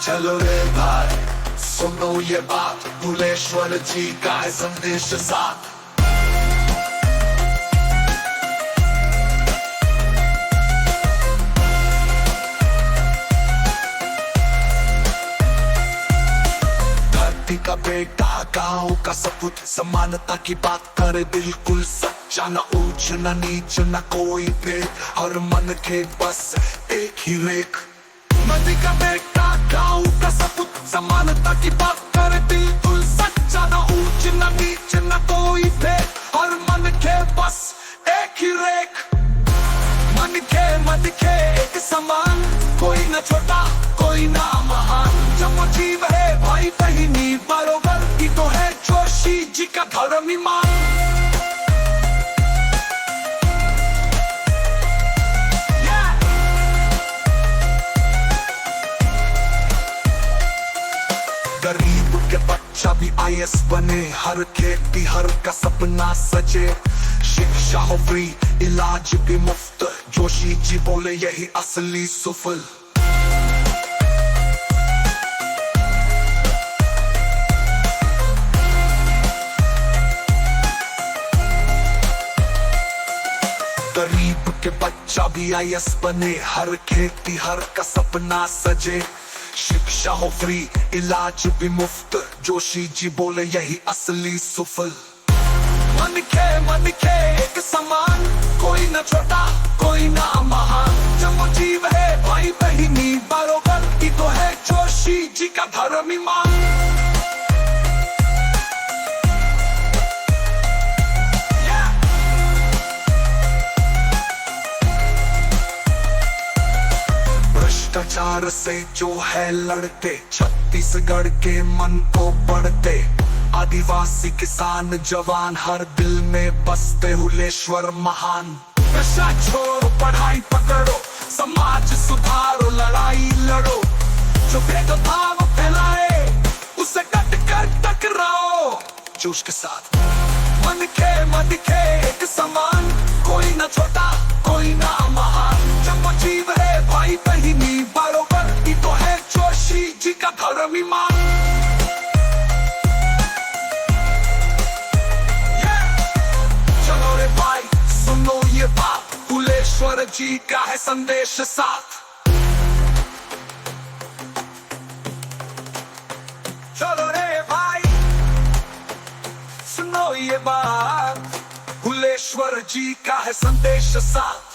चलो रे भाई सुनो ये बात, भुलेश्वर जी का है संदेश साथ। धरती का बेटा, गांव का सपूत, समानता की बात करे बिल्कुल सच्चा, न ऊंच न नीच न कोई भेद, हर मन के बस एक ही रेख। नदी का बेटा, गांव का सपूत, समानता की बात करे बिल्कुल सच्चा, न ऊंच न नीच न कोई भेद, हर मन के बस एक ही रेख। मन के एक समान, कोई न छोटा कोई ना महान, जब जीव है भाई बहिनी बरोबर, ही तो है जोशी जी का धर्म ईमान। गरीब के बच्चा भी IAS बने, हर खेती हर का सपना सजे, शिक्षा हो फ्री इलाज भी मुफ्त, जोशी जी बोले यही असली सुफल। गरीब के बच्चा भी IAS बने, हर खेती हर का सपना सजे, शिक्षा हो फ्री इलाज भी मुफ्त, जोशी जी बोले यही असली सुफल। मन के एक समान, कोई न छोटा कोई ना महान, जब जीव है भाई बहिनी बरोबर, ही तो है जोशी जी का धर्म ईमान। भ्रष्टाचार से जो है लड़ते, छत्तीसगढ़ के मन को पढ़ते, आदिवासी किसान जवान हर दिल में बसते भुलेश्वर महान। नशा छोड़ो पढ़ाई पकड़ो, समाज सुधारो लड़ाई लड़ो, जो भेदभाव फैलाए उसे डट कर टकराओ जोश के साथ। मन के एक समान, कोई न छोटा कोई ना महान, जब जीव है भाई बहिनी बरोबर, ही तो है जोशी जी का धर्म ईमान। चलो रे भाई सुनो ये बात, भुलेश्वर जी का है संदेश साथ। चलो रे भाई सुनो ये बात, भुलेश्वर जी का है संदेश साथ।